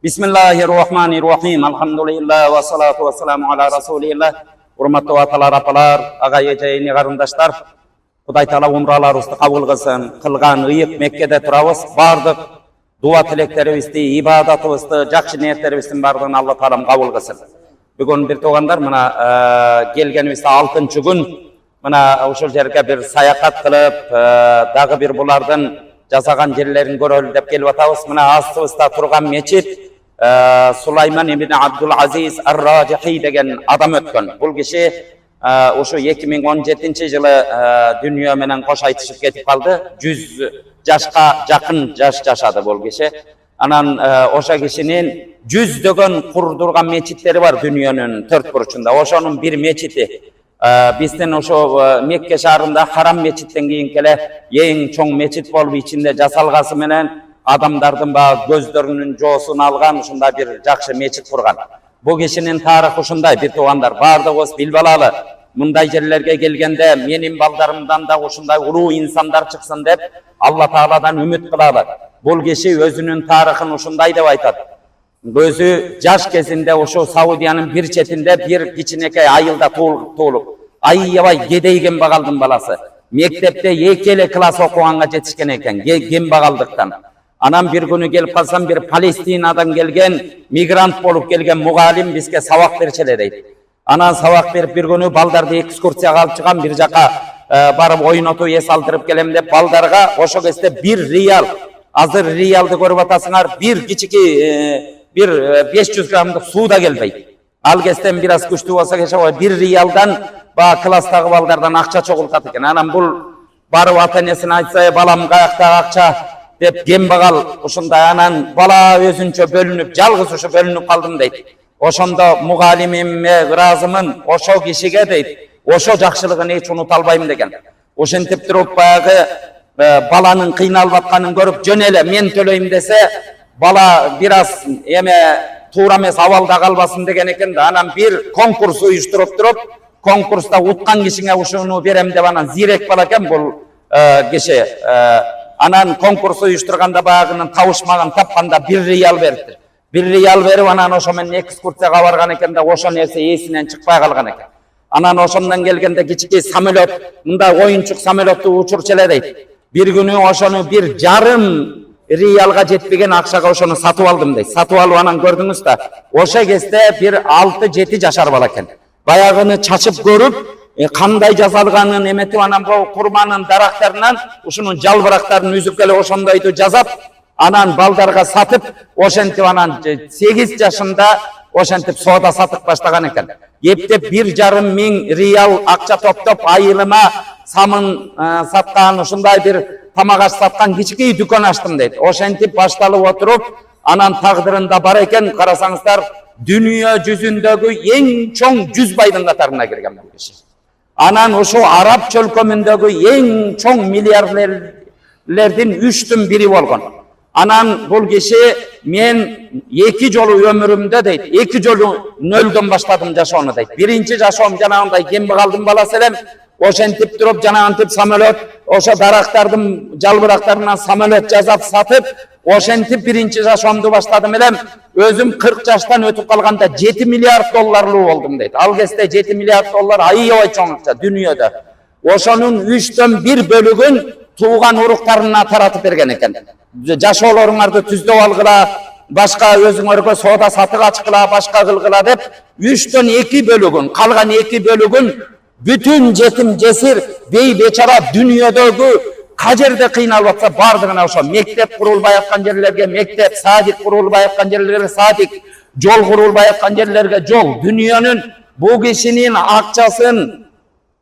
Bismillahirrahmanirrahim. Alhamdulillah ve salatu ve selamu ala Rasulillah. Hurmatlı atalar, apalar, agay ejeyini qarındaşlar. Құдай Таала умраларыбызды кабыл кылсын. Кылган ыйык Меккеде турабыз. Бардык дуа тилектерибизди, ибадатыбызды, жакшы ниеттерибиздин бардыгын Алла Таалам кабыл кылсын. Бүгүн бир туугандар, мына келгенибизде 6-чы күн мына ошол жерге бир саякат кылып, дагы бир булардын жасаган жерлерин көрөлү деп келип атабыз. Мына астыбызда турган мечит Сулайман ибн Абдул Азиз Ар-Рajhi деген адам өткөн. Бул киши ошо 2017 жылы дүйнө менен кош айтышып кетип калды. 100 жашка жакын жаш жашады бул киши. Анан ошо кишинин жүздөгөн курдурган мечиттери бар дүйнөнүн төрт бурчунда. Ошонун бир мечити биздин ошо Мекке шаарында Харам мечиттен кийинки эле эң чоң мечит болуп, ичинде жасалгасы менен адамдардын көздөрүнүн жоосун алган ушундай бир жакшы мечит курган. Бу кишинин тарыхы ушундай, бир туугандар, бардыгыбыз билип алалы. Мындай жерлерге келгенде менин балдарымдан да ушундай улуу инсандар чыксын деп Алла Тааладан үмүт кылалы. Бул киши өзүнүн тарыхын ушундай деп айтат. Өзү жаш кезинде ошо Саудиянын бир четинде бир кичинекей айылда туулуп, аябай кедейген багалдын баласы. Мектепте 2 эле класс окуганга жетишкен экен, кембагалдыктан. Анан бир күнү келип калсам, бир Палестинадан келген, мигрант болуп келген мугалим бизге сабак берчеле дейт. Анан сабак берип бир күнү балдарды экскурсияга алып чыгам, бир жака барып ойнотуп эс алдырып келем деп балдарга ошо кезде 1 риал, азыр риалды көрүп атасыңар, бир кичики бир 500 граммдык суу да келбейт. Ал кезден бир аз күчтүү болсо кеше 1 риалдан класстагы балдардан акча чогултат экен. Анан бул барып ата-энесине айтса, балам каякта акча деп кембагал ушундай. Анан бала өзүнчө бөлүнүп, жалгыз ушу бөлүнүп калдым дейт. Ошондо мугалимиме ыраазымын, ошо кишиге дейт, ошо жакшылыгын эч унута албайм деген. Ошентип туруп баягы баланын кыйналып атканын көрүп, жөн эле мен төлөйм десе, бала бир аз туура эмес абалда калбасын деген экен да. Анан бир конкурс уюштуруп туруп, конкурста уткан кишиңе ушуну берем деп анан зирек бала экен бул киши. Анан конкурс уюштурганда баягынын табышмагын тапканда 1 риал берди. 1 риал берип анан ошо менен экскурсияга барган экен да, ошо нерсе эсинен чыкпай калган экен. Анан ошондон келгенде кичики самолет, мындай оюнчук самолетту учурчу эле дейт. Бир күнү ошону 1,5 риалга жетпеген акчага ошону сатып алдым дейт. Сатып алып анан көрдүңүз да, ошо кезде бир 6-7 жашар бала экен. Баягыны чачып көрүп, кандай жасалганын эметип анан бул курманын дарактарынан ушунун жалбырактарын үзүп келип ошондойду жасап, анан балдарга сатып, ошентип анан 8 жашында ошентип соода сатып баштаган экен. Эптеп 1,5 миң риал акча топтоп, айылыма самын саткан, ушундай бир тамак аш саткан кичикей дүкөн ачтым дейт. Ошентип башталып отуруп, анан тагдырында бар экен, карасаңыздар, дүйнө жүзүндөгү эң чоң 100 байдын катарына кирген бул киши. Анан ошо араб чөлкөмүндөгү эң чоң миллиардерлердин 3/1 болгон. Анан бул киши мен 2 жолу өмүрүмдө дейт, 2 жолу нөлдөн баштадым жашоону дейт. Биринчи жашоом жанагындай кембагалдын баласы элем, ошентип туруп жанагынтип самолет, ошо дарактардын жалбырактарынан самолет жасап сатып, ошентип биринчи жашоомду баштадым элем. Өзүм 40 жаштан өтүп калганда 7 миллиард долларлуу болдум дейт. Ал кезде 7 миллиард доллар аябай чоң акча дүйнөдө. Ошонун 3/1 бөлүгүн тууган уруктарына таратып берген экен. Жашоолоруңарды түздөп алгыла, башка өзүңөргө соода сатык ачкыла, башка кылгыла деп 3/2 бөлүгүн, калган 2 бөлүгүн бүтүн жетим жесир бей бечара дүйнөдөгү кажерде кыйналып атса бардыгына ошо мектеп курулбай аткан жерлерге мектеп, садик курулбай аткан жерлерге садик, жол курулбай аткан жерлерге жол. Дүйнөнүн бул кишинин акчасын,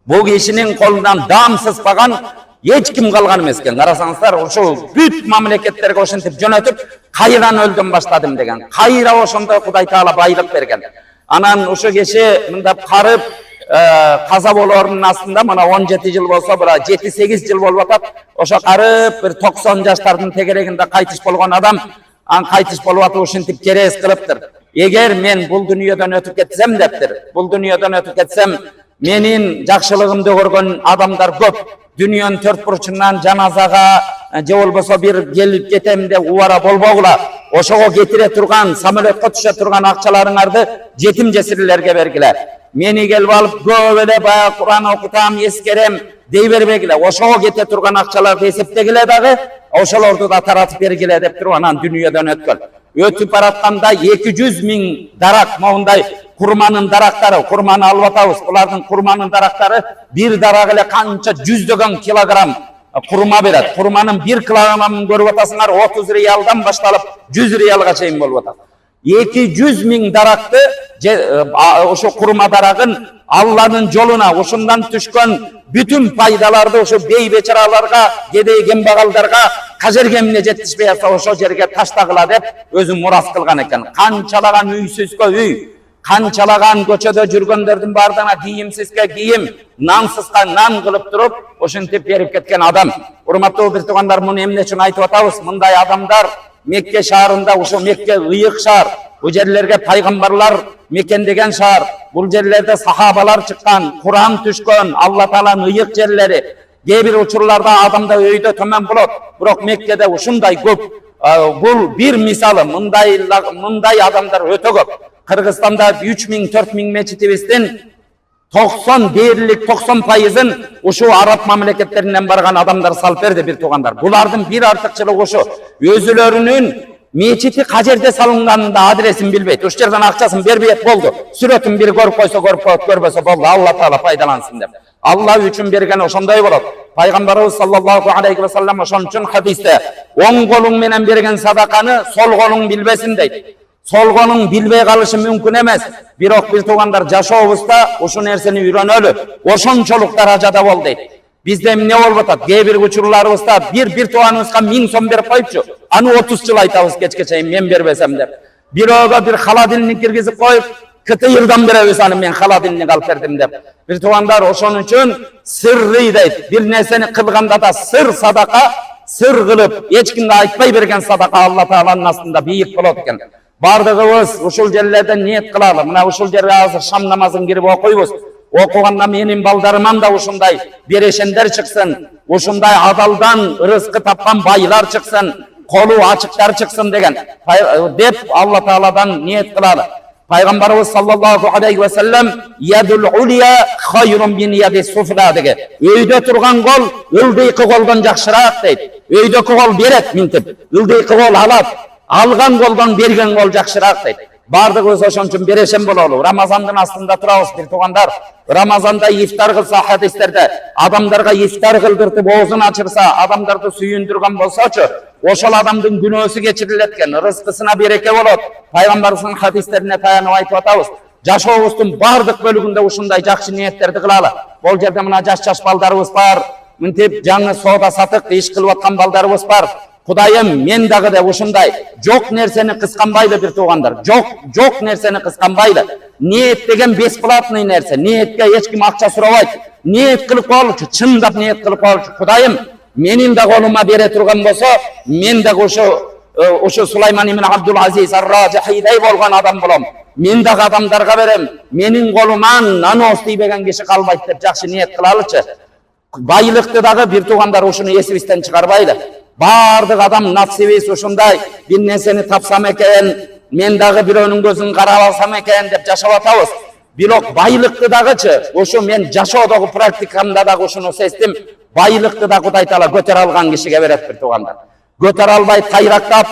бул кишинин колунан дамсызбаган эч ким калган эмес экен. Карасаңыздар, ошол бүт мамлекеттерге ошентип жөнөтүп, кайрадан өлдөн баштадым деген. Кайра ошондой Кудай Таала байлык берген. Анан ошо киши мындап карып каза болоорунун астында мына 17 жыл болсо, бара 7-8 жыл болуп атат. Ошо карып бир 90 жаштардын тегерегинде кайтыш болгон адам, кайтыш болуп атып ушинтип керес кылыптыр. Эгер мен бул дүйнөдөн өтүп кетсем дептир, бул дүйнөдөн өтүп кетсем, менин жакшылыгымды көргөн адамдар көп. Дүйнөнүн төрт бурчунан жаназага же болбосо бир келип кетем деп убара болбогула. ошого кетире турган, самолетке түшө турган акчаларыңарды жетим жесирлерге бергиле. Мени келип алып көп эле баягы Кур'ан окутам, эскерем дей бербегиле. Ошого кете турган акчаларды эсептегиле дагы, ошолорду да таратып бергиле деп туруп анан дүйнөдөн өткөн. Өтүп баратканда 200 миң дарак, моундай курманын дарактары, курманы алып атабыз. Булардын курманын дарактары бир дарак эле канча жүздөгөн килограмм курма берет. Курманын 1 килограммын көрүп атасыңар, 30 реалдан башталып 100 реалга чейин болуп атат. 200 миң даракты ошо курма дарагын Алланын жолуна, ошундан түшкөн бүтүн пайдаларды ошо бейбечараларга, кедей кембагалдарга кажерге эмне жетишпей атса ошо жерге таштагыла деп өзү мурас кылган экен. Канчалаган үйсүзгө үй, канчалаган көчөдө жүргөндөрдүн бардыгына кийимсизге кийим, нансызга нан кылып туруп, ошентип берип кеткен адам. Урматтуу бир туугандар, муну эмне үчүн айтып атабыз? Мындай адамдар Мекке шаарында, ошо Мекке ыйык шаар, бул жерлерге пайгамбарлар мекендеген шаар, бул жерлерде сахабалар чыккан, Кур'ан түшкөн, Алла Тааланын ыйык жерлери. Кээ бир учурларда адамда өйдө төмөн болот, бирок Меккеде ушундай көп. Бул бир мисалы, мындай адамдар өтө көп. Кыргызстанда 3.000-4.000 мечитибиздин 90 дээрлик 90%-ын ушу араб мамлекеттеринен барган адамдар салып берди бир туугандар. Булардын бир артыкчылыгы ошо, өзүлөрүнүн мечити кажерде салынганында адресин билбейт. Ошол жерден акчасын бербейт болду. Сүрөтүн бир көрүп койсо көрүп коет, көрбөсө болду. Алла Таала пайдалансын деп. Алла үчүн берген ошондой болот. Пайгамбарыбыз саллаллаху алейхи ва саллям ошон үчүн хадисте оң колуң менен берген садаканы сол колуң билбесин дейт. Сол колуң билбей калышы мүмкүн эмес. Бирок бир туугандар, жашообузда ошол нерсени үйрөнөлү. Ошончолук даражада бол дейт. Бизде эмне болуп атат? Кээ бир учурларыбызда бир тууганыбызга 1000 сом берип коюпчу, аны 30 жыл айтабыз кечке чейин мен бербесем деп. Бирөөгө бир холодильник киргизип коюп, КТИРдан беребиз аны, мен холодильник алып бердим деп. Бир туугандар, ошон үчүн сыррый дейт. Бир нерсени кылганда да сыр садака, сыр кылып, эч кимге айтпай берген садака Алла Тааланын астында бийик болот экен. Бардыгыбыз ушул жерлерден ниет кылалы. Мына ушул жерге азыр шам намазын кирип окуйбуз. Окуганда менин балдарыман да ушундай берешендер чыксын, ушундай адалдан рызкы тапкан байлар чыксын, колу ачыктар чыксын деген деп Алла Тааладан ниет кылалы. Пайгамбарыбыз саллаллаху алейхи ва саллям ядул улия хайрун мин яди суфла деген. Өйдө турган кол ылдыйкы колдон жакшыраак дейт. Өйдөкү кол берет минтип, ылдыйкы кол алат. Алган колдон берген кол жакшыраак дейт. Бардыгыбыз ошон үчүн берешен бололу. Рамазандын астында турабыз бир туугандар. Рамазанда ифтар кылса хадистерде, адамдарга ифтар кылдыртып оозун ачырса, адамдарды сүйүндүргөн болсочу, ошол адамдын күнөөсү кечирилет экен, рызкысына береке болот. Пайгамбарыбыздын хадистерине таянып айтып атабыз. Жашообуздун бардык бөлүгүндө ушундай жакшы ниеттерди кылалы. Бул жерде мына жаш балдарыбыз бар, мынтип жаңы соода сатык иш кылып аткан балдарыбыз бар. Кудайым, мен дагы да ушундай жок нерсени кысканбайлы бир туугандар. Жок нерсени кысканбайлы. Ниет деген бесплатный нерсе. Ниетке эч ким акча сурабайт. Ниет кылып коелучу, чындап ниет кылып коелучу. Кудайым, менин да колума бере турган болсо, мен дагы ошо Сулайман ибн Абдул Азиз ар-Раджихидей болгон адам болом. Мен дагы адамдарга берем. Менин колуман нанос тийбеген киши калбайт деп жакшы ниет кылалычы. Байлыкты дагы бир туугандар ушуну эсибизден чыгарбайлы. Бардык адам насибиз ушундай бир нерсени тапсам экен, мен дагы бирөөнүн көзүн карап алсам экен деп жашап атабыз. Бирок байлыкты дагычы, ошо мен жашоодогу практикамда дагы ушуну сездим. Байлыкты да Кудай Таала көтөрө алган кишиге берет бир туугандар. Көтөрө албай тайрактап,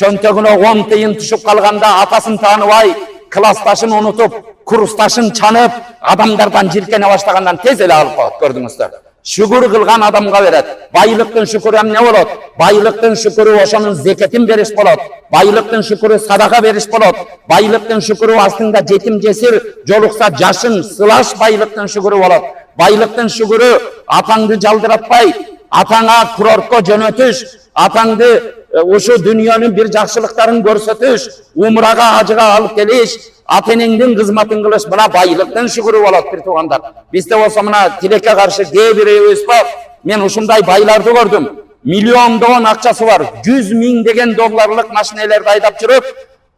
чөнтөгүнө 10 тыйын түшүп калганда атасын тааныбай, классташын унутуп, курсташын чанып, адамдардан жиркене баштагандан тез эле алып коет, көрдүңүздөр. Шүкүр кылган адамга берет. Байлыктын шүкүрү эмне болот? Байлыктын шүкүрү ошонун зекетин бериш болот. Байлыктын шүкүрү садака бериш болот. Байлыктын шүкүрү астында жетим жесир жолукса жашын сылаш байлыктын шүкүрү болот. Байлыктын шүкүрү атаңды жалдыратпай, атаңа курортко жөнөтүш, атаңды ошо дүйнөнүн бир жакшылыктарын көрсөтүш, умрага ажыга алып келиш, ата-энеңдин кызматын кылыш, мына байлыктын шүкүрү болот бир туугандар. Бизде болсо мына тилекке каршы кээ бирөөбүз бар. Мен ушундай байларды көрдүм. Миллиондогон акчасы бар, 100 миң деген долларлык машинелерди айдап жүрүп,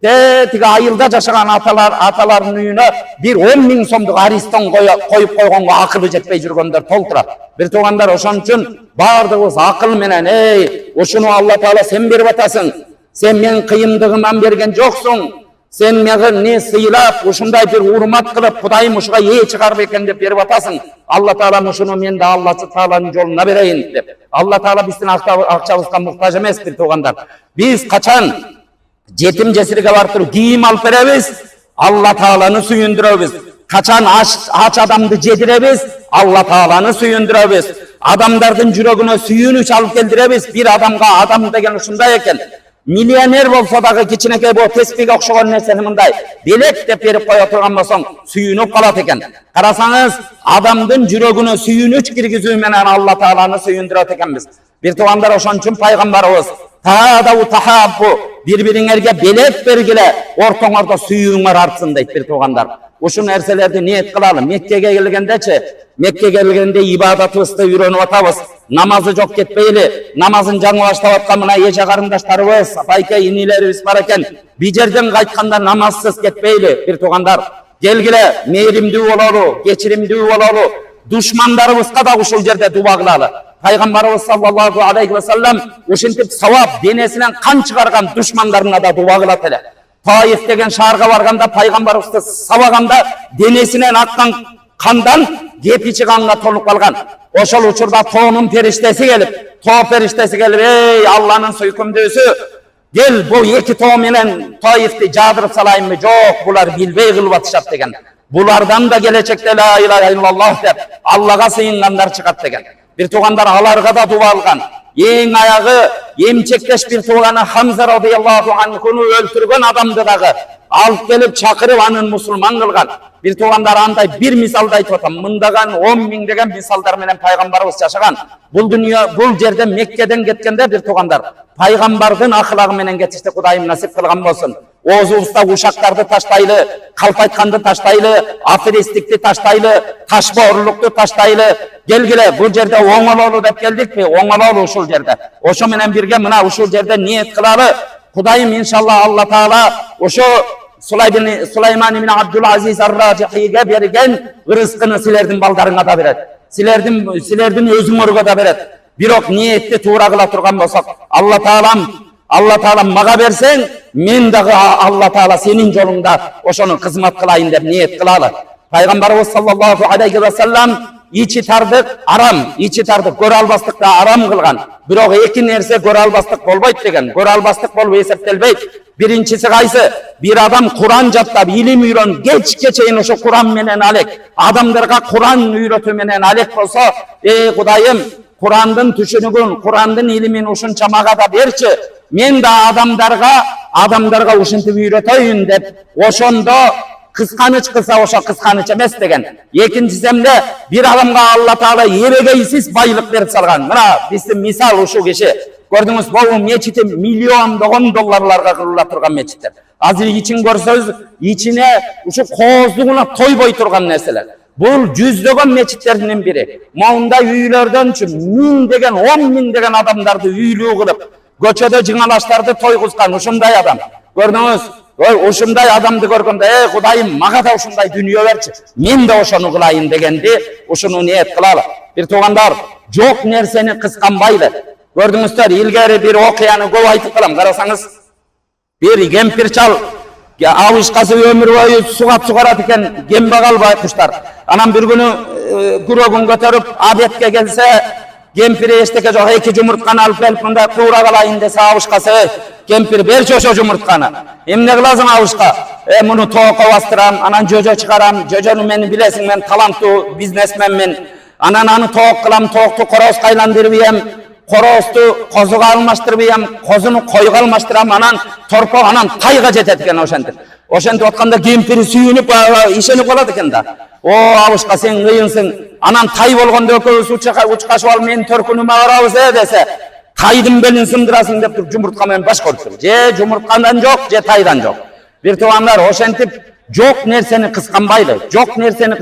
тиги айылда жашаган аталардын үйүнө бир 10 миң сомдук аристон коюп койгонго акылы жетпей жүргөндөр толтурат. Бир туугандар, ошон үчүн бардыгыбыз акыл менен, ушуну Алла Таала сен берип атасың. Sen men kıyımdığımdan bergen joksun. Sen meni ne sıylap, uşunday bir urmat kılıp, Kudayım uşuğa ye çıkarıp eken dep berip atasın. Allah Taala uşunu men de Allah Taala'nın yoluna bereyin dep. Allah Taala bizdin akçabızga muhtaç emes-dir tugandar. Biz kaçan jetim jesirge barıp turup kiyim alıp berебiz, Allah Taala'nı suyundurabız. Kaçan aç adamdı jedirebiz, Allah Taala'nı suyundurabız. Adamdardın yüreğine suyunuç alıp keldirebiz. Bir adamga adam degen uşunday eken. Milyoner bolsa dagı kiçinekey bu tespiga okşogon nerseni mınday belek dep berip koya turgan bolsoň suyunup kalat eken. Karasaňyz adamdın yüreğine suyunuç kirgizүү menen Allah Taala'ny suyundurat ekenmiz. Bir tugandar oşon üçin paýgambarыбыз taadawu tahabbu birbiriňerge belek bergile ortaňarda suyuňar artsın deyip bir tugandar. Uşu nerselerdi niyet kılalım. Mekke'ye gelgendeçi, Mekke'ye gelgende ibadatыбызды үйrөнüp atabız. Namazı jok ketpeyli, namazın жаңы баштап атканына эже карындаштарыбыз, апайка inilerimiz бар экен. Bir жерден кайтканда намазсыз кетпейли, bir tugandar. Gelgile mehrimdүү bololu, geçirimdүү bololu, düşmanlarыбызга да ушул жерде дуба кылалы. Пайгамбарыбыз саллаллаху алейхи ва саллям ушинтип савап денесинен кан чыгарган düşmanlarına da дуба кылат эле. Taif деген шаарга барганда пайгамбарыбызды сабаганда денесинен аккан кандан кепичи канга толуп калган. Ошол учурда тоонун периштеси келип, ey Allah'nın suykümdүүsü, gel bu iki too menen Taifti jadırıp salayınmı? Jok, bular bilbey kılıp atışat degen. Bulardan da gelecekte la ilahe illallah dep Allah'a sıyınganlar çıkat degen. Bir tugandar alarga da duba algan. Eң ayağı emçekleş bir tuğanı Hamza radıyallahu anh'unu öldürgen adamdı dağı alıp gelip çakırıp anın musulman kılgan. Bir tugandar anday bir misalda aytып atam. Mındagan 10.000 degen misaldar menen Paygambarыбыз yaşagan. Bul dünya, bul жерден Mekke'den getkende bir tugandar. Paygambardın akılagı menen getişti Kudayım nasip kılgan bolsun. Ozubuzda uşaktарды taştaylı, kalpaytkandı taştaylı, afiristikti taştaylı, taşboğurluktu taştaylı. Gelgile bu jerde oňololu dep geldik mi? Oňololu uşul jerde. Oşo menen birge mına uşul jerde niyet kılalı. Kudayım inşallah Allah Taala oşo Suleyman ibn Abdülaziz Ar-Racihi'ge bergen rızkını silerдің baldarına da beret. Silerдің özüňörge da beret. Birok niyetli tuğra kıla turgan bolsak Allah Taala maga bersen, men dağı Allah Taala senin jolunda oşonu kızmat kılayın dep niyet kılalı. Paygambarыбыз sallallahu aleyhi ve sellem içi tardık aram, içi tardık göre albastık da aram kılgan. Birok eki nerse göre albastık bolboyt degen. Göre albastık bolup eseptelbeyt. Birincisi kaysı? Bir adam Kur'an jattap, ilim үйrön, geçeyin oşo Kur'an menen alek. Adamlarga Kur'an үйrötүү menen alek bolsa, Kudayım, Kur'andın tüşünügün, Kur'andın ilimin uşunça maga da berçi. Men da adamlarga uşuntip үйrötöйүн dep, oşondo kıskanıç kılsa oşo kıskanıç emes degen. Ekinçisemde bir adamga Allah Taala ebegeysiz baylık berip salgan. Mına bizdin misal uşu kişi. Gördüңүз, bu meçiti $1.000.000 dollarlarga kırılıp turgan meçitler. Azir için görsöz, içine uşu kozduguna toyboy turgan nerseler. Bul yüzdögön meçitlerinin biri. Maunda üylerden 1000 degen, 10.000 degen adamdardı üylүү kılıp, göçödö jıڭalaştарды toyguzgan uşunday adam. Gördüңүz, uşunday adamdı görgönde, Kudayım maga da uşunday dünya berçi. Men de oşonu kılayın degendi, uşunu niyet kılalı. Bir tugandar, jok nerseni kıskanbaylı. Gördüңүzдөр, ilgeri bir okyanı көп aytıp kalam. Karasaňyz, bir kempir çal, avyşkasy ömür boyu suga çıgarat eken kembagal baykuşlar. Anam bir günü gurogун götürüp abetke gelse, kempiri eşteke jok, 2 jumurtkany alıp gelip mында kuura kalayın dese avyşkasy, kempir berçi oşo jumurtkany. Emne kılasyň avyşka? Munu tookka bastıram, anan jojo çıkaram, jojonu meni bilesiň, men talantlı biznesmenmin. Anan anı took kılam, tooktu korosga aylandyrıp ýem. Korostu kozuga almaştırıp ýem, kozunu koyga almaştıram, anan torpaq anan tayga jetet eken oşentir. Oşentir otkanda kempiri sүйünüp işenip bolat eken da. O avyşka sen kıyınsın, anan tay bolgonda ökөөbüz uçkaşıp al men törkünüme barabız dese, taydın belin sındırasın dep turup jumurtka menen baş korup. Je jumurtkandan jok, je taydan jok. Bir tuğanlar oşentip jok nerseni kıskanbaylı, jok nerseni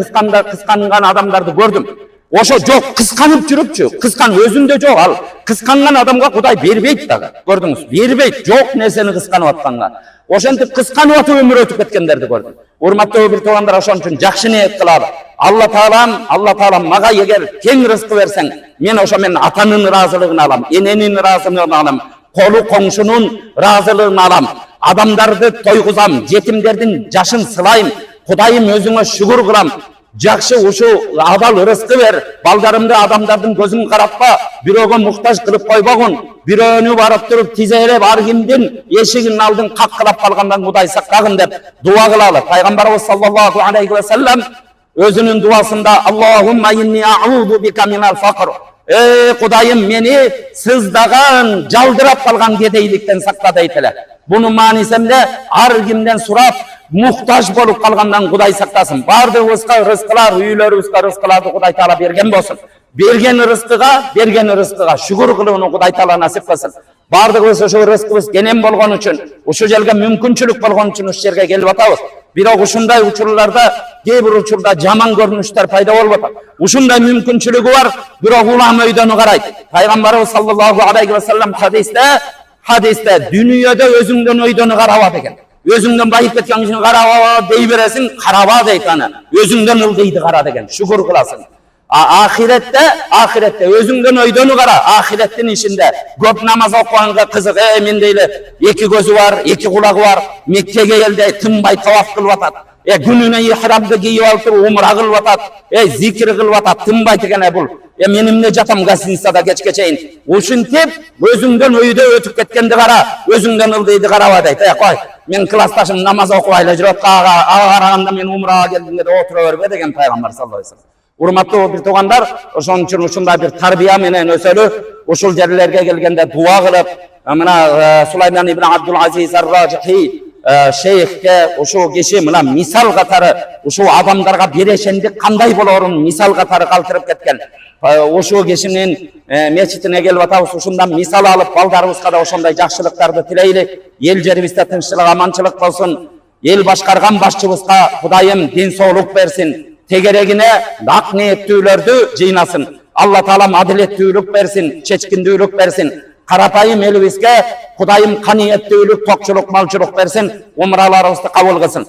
kıskangan adamlardı gördüm. Oşo jok kıskanıp жүрүpçü, kıskan özünde jok al. Kıskangan adamga Kuday berbeyt dağı. Gördüңüz, berbeyt jok nerseni kıskanıp atkanga. Oşentip kıskanıp atıp ömür ötüp ketkenlerdi gördüm. Urmatlı bir tuğandar oşon üçün jakşı niyet kılalı. Allah Taala maga eger keň rızkı bersen, men oşo men atanın razılığını alam, enenin razılığını alam, қолы қоңшының разылығын алам. Адамдарды тойғызам, жетімдердің жашын сылайым. Құдайым өзіңе шүгір қылам. Жақшы ушу адал рызқы бер. Балдарымды адамдардың көзін қаратпа. Бирөөгө мұқтаж қылып қойбағын. Бирөөнү барып тұрып тизелеп аргимдин ешігін алдын қаққылап қалғандан Құдай сақтағын деп дуа қылалы. Пайғамбарымыз саллаллаху алейхи ва саллям өзінің дуасында Аллахумма инни аузу бика минал фақр. Құдайым мені сыздаған, жалдырап қалған кедейліктен сақта дейтілі. Бұны манисемде аргимден сұрап, мұқтаж болып қалғандан Құдай сақтасын. Бардығызға рызқылар, үйлеріңізге рызқыларды Құдай Таала берген болсын. Берген рызқыға шүгір қылуыны Құдай Таала насип қылсын. Бардығыз ұшы рызқыбыз кенен болған үшін, ұшы жерге мүмкіншілік болған үшін ұшы жерге келіп атабыз. Бирок ушундай учурларда кейбір учурда жаман көрүнүштөр пайда болуп атат. Ушундай мүмкүнчүлүгү бар, бирок улам өйдөнү карайт. Пайгамбарыбыз саллаллаху алейхи ва саллям хадисте дүнүйөдө өзүңдөн өйдөнү караба деген. Өзүңдөн байып кеткен кишини караба дей бересиң, караба дейт аны. Өзүңдөн ылдыйды кара деген. Шүкүр кыласың. Ахиретте өзүңдөн өйдөнү кара. Ахиреттин ишинде көп намаз окуганга кызык, менде эле эки көзү бар, эки кулагы бар, Меккеге келди, тынбай таваф кылып атат. Күнүнө ихрамды кийип алып умра кылып атат, зикир кылып атат, тынбайт экен бул. Мен эмне жатам гостиницада кечке чейин. Ушинтип өзүңдөн өйдө өтүп кеткенди кара, өзүңдөн ылдыйды караба дейт. Кой, мен классташым намаз окубай эле жүрөт, ага караганда мен умрага келдим деп отура бербе деген пайгамбар саллаллаху алейхи ва саллям. Урматтуу бир туугандар, ошон үчүн ушундай бир тарбия менен өсөлү, ушул жерлерге келгенде дуа кылып, мына Сулайман ибн Абдул Азиз ар-Раджихи шейхке ушул киши мына мисал катары ушул адамдарга берешендик кандай болорун мисал катары калтырып кеткен. Ушул кишинин мечитине келип атабыз, ушундан мисал алып, балдарыбызга да ошондой жакшылыктарды тилейли. Эл жерибизде тынччылык, аманчылык болсун. Эл башкарган башчыбызга Кудайым ден соолук берсин. Тегерегине ак ниеттүүлөрдү жыйнасын. Алла Таалам адилеттүүлүк берсин, чечкиндүүлүк берсин. Карапайым элибизге Кудайым каниеттүүлүк, токчулук, малчылык берсин. Умраларыбызды кабыл кылсын.